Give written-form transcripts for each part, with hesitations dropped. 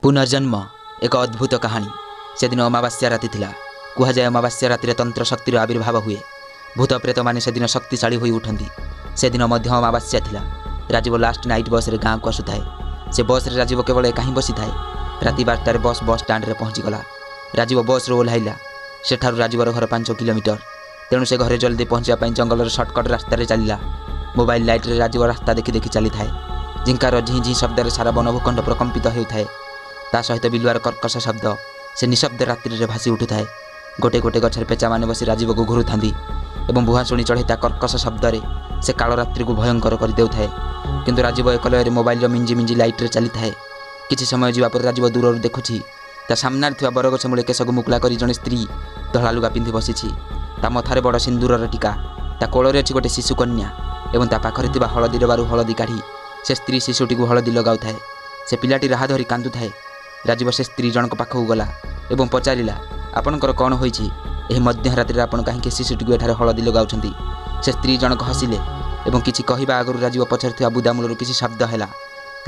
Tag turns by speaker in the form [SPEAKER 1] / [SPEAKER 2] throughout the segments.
[SPEAKER 1] पुनर्जन्म एक अद्भुत कहानी। से दिन अमावास्या राति थिला। कुहाଯାଏ अमावास्या राति तंत्र शक्तिर आविर्भाव हुए। भूत प्रेत माने से दिन शक्तिशाली होई उठंती। से दिन मध्य अमावास्या थिला। राजीव लास्ट नाइट बस रे गाँव को आसुए। से बस रे राजीव केवल एका ही बसी थाए। राति 12टार बस स्टाण्ड रे पहुँचीगला। राजीव बस रो ओह्लाइला। सेठारु राजीवर घर 5 किलोमीटर। तेणु से घरे जल्दी पहुँचा जंगल सर्टकट रास्तार चलला। मोबाइल लाइट रे राजीव रास्ता देखी देखी चली थाए। जिंकार झी झी शब्द सारा वनभूखंड प्रकम्पित होता है। ता सहित बिलुआर कर्कश शब्द से निशब्द रात्रि रे भासी उठुए। गोटे गोटे गछर पेचा माने बसी राजीव को घुरू था और बुहा शुणी चढ़ीता कर्कश शब्द से काल रात्रि को भयंकर कर देउथाए। किंतु राजीव एकलय मोबाइल मिंजी मिंजी लाइट रे चली थाए। किछि समय जीवा पर राजीव दूर देखुछि ता सामने थिबा बरगछ मूले केशक मुकुला करी जने स्त्री धला लुगा पिंधि बसिछि। ता मथारे बड़ सिंदूरर टीका। ता कोଳରେ अछि गोटे शिशु कन्या एवं ता पाखरे थिबा हळदी डबारू हळदी काढी से स्त्री शिशुटी को हळदी लगाउथाए। से पिलाटी राह धरी कांदुथाए। राजीव से स्त्री जनक पाखक गला एवं पचारिला, आपणकर कौन होइछि? एही मध्यरात्रि आपण काहेकि शिशुटी को एठारे हळदी लगाउछंती? से स्त्री जनक हसिले एवं किछि कहिबा आगरु राजीव पछर थिबा बुदामूलर किछि शब्द हैला।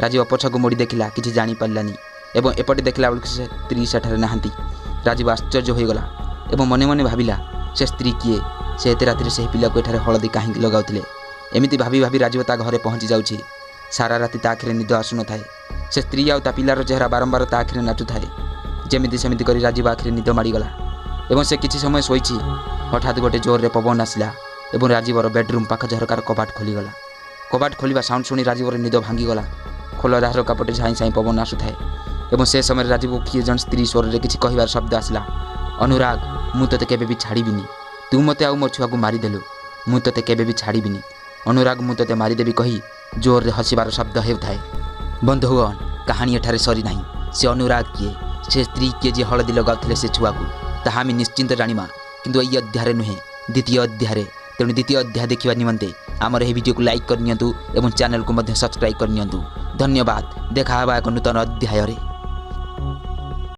[SPEAKER 1] राजीव पछकु मोड़ी देखिला, किछि जानि पारलानी एवं एपटे देखला बेलकु से स्त्री सेठारे नाहंती। राजीव आश्चर्य होइगला एवं मने मने भाबिला, से स्त्री किए? से एते रात्रि से पिला को एठारे हळदी काहेकि लगाउथिले? एमिति भाबी भाबी राजीव ता घरे पहुँची जाउछि। सारा राति ता आखिरे निद आसु न थाए। से स्त्री आउ ता पिलार चेहरा बारंबार ता आखिरे नाचु थाए। जेमिति सेमिति करी राजीव आखिरे निद माड़ीगला एवं से किछि समय शोइछि। हठात गोटे जोर रे पवन आसिला एवं राजीवर बेडरूम पाख झरकार कबाट खोलीगला। कबाट खोलिबा साउंड शुणी राजीवर निद भांगीगला। खोल झरका पटे झाई झाई पवन आसु थाए एवं से समय राजीव किए जन स्त्री स्वर रे किछि कहिबार शब्द आसिला। अनुराग, मु तते केबे भी छाड़ीबिनी। तू मते आउ मोर छुआ को मारी देलु। मु तते केबे भी छाड़ीबिनी। अनुराग, मु तते मारी देबी कही जोर रे हसिबार शब्द हेउथाए। बंधुगण, कहानी एठारे सरी नाही। से अनुराग किए? से स्त्री किए जे हळदी लगाउथिले से छुआ को? ताहा आमे निश्चिंत जानिमा, किंतु एई अध्याय नुहे, द्वितीय अध्याय। तेणु द्वितीय अध्याय देखिबा निमंते आमर एही वीडियो को लाइक करनियंतु एवं चैनल को मध्य सब्सक्राइब करनियंतु। धन्यवाद। देखा हबा एक नूतन अध्याय रे।